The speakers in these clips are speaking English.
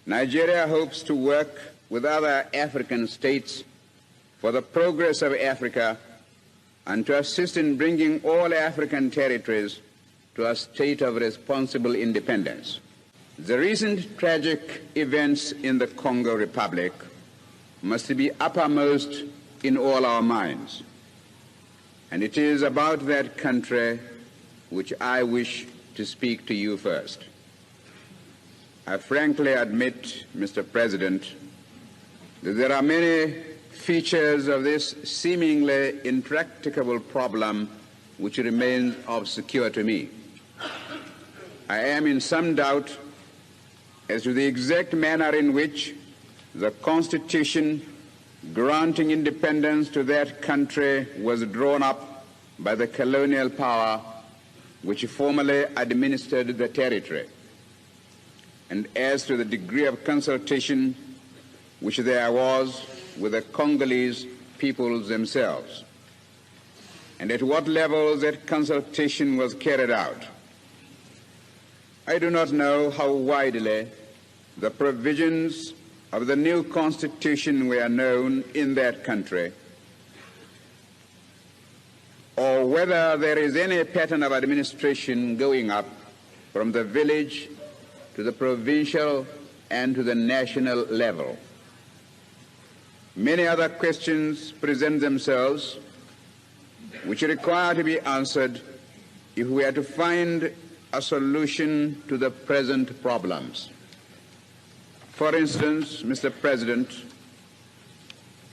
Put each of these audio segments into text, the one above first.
Nigeria hopes to work with other African states for the progress of Africa and to assist in bringing all African territories to a state of responsible independence. The recent tragic events in the Congo Republic must be uppermost in all our minds. And it is about that country which I wish to speak to you first. I frankly admit, Mr. President, that there are many features of this seemingly intractable problem which remain obscure to me. I am in some doubt as to the exact manner in which the Constitution granting independence to that country was drawn up by the colonial power which formerly administered the territory, and as to the degree of consultation which there was with the Congolese peoples themselves, and at what level that consultation was carried out. I do not know how widely the provisions of the new Constitution were known in that country, or whether there is any pattern of administration going up from the village to the provincial and to the national level. Many other questions present themselves which require to be answered if we are to find a solution to the present problems. For instance, Mr. President,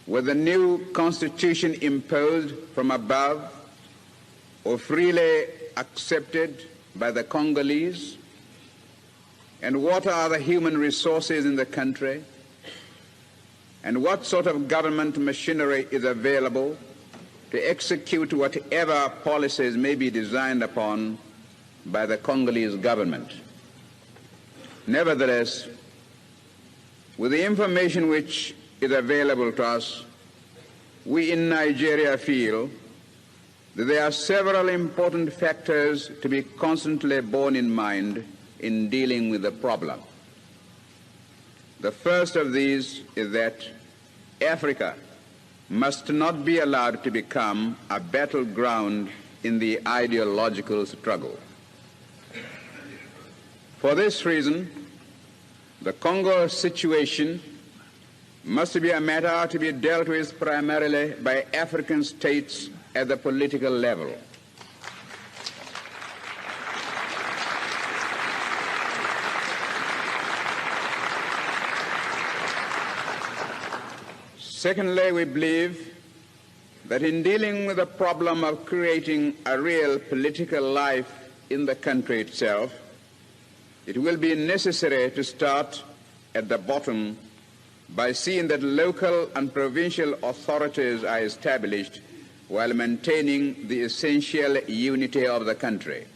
was the new Constitution imposed from above or freely accepted by the Congolese? And what are the human resources in the country? And what sort of government machinery is available to execute whatever policies may be designed upon by the Congolese government? Nevertheless, with the information which is available to us, we in Nigeria feel that there are several important factors to be constantly borne in mind in dealing with the problem. The first of these is that Africa must not be allowed to become a battleground in the ideological struggle. For this reason, the Congo situation must be a matter to be dealt with primarily by African states at the political level. Secondly, we believe that in dealing with the problem of creating a real political life in the country itself, it will be necessary to start at the bottom by seeing that local and provincial authorities are established while maintaining the essential unity of the country.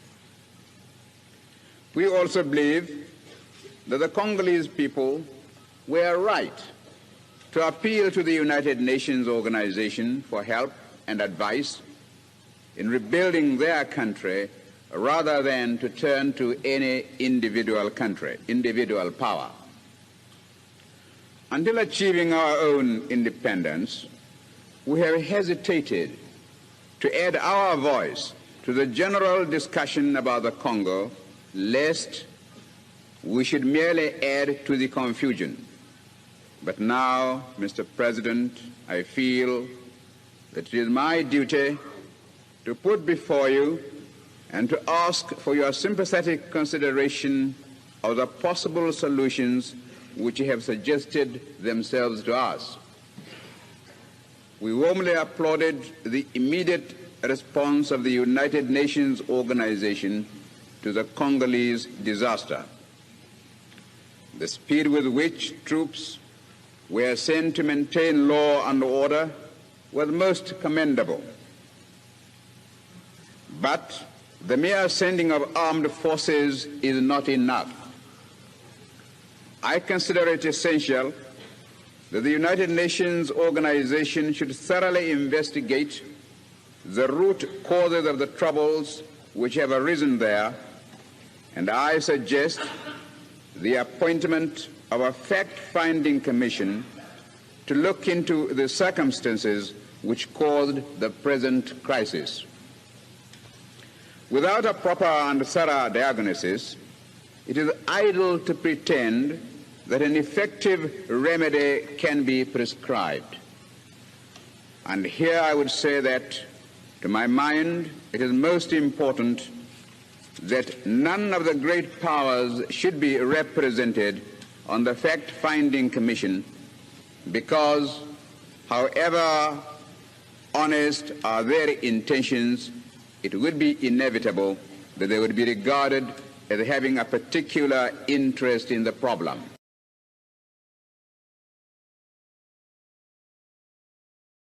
We also believe that the Congolese people were right to appeal to the United Nations organization for help and advice in rebuilding their country rather than to turn to any individual power. Until achieving our own independence, we have hesitated to add our voice to the general discussion about the Congo, lest we should merely add to the confusion. But now, Mr. President, I feel that it is my duty to put before you and to ask for your sympathetic consideration of the possible solutions which have suggested themselves to us. We warmly applauded the immediate response of the United Nations organization to the Congolese disaster. The speed with which troops were sent to maintain law and order was most commendable. But the mere sending of armed forces is not enough. I consider it essential that the United Nations organization should thoroughly investigate the root causes of the troubles which have arisen there, and I suggest the appointment of a fact-finding commission to look into the circumstances which caused the present crisis. Without a proper and thorough diagnosis, it is idle to pretend that an effective remedy can be prescribed. And here I would say that, to my mind, it is most important that none of the great powers should be represented on the fact-finding commission, because however honest are their intentions, it would be inevitable that they would be regarded as having a particular interest in the problem.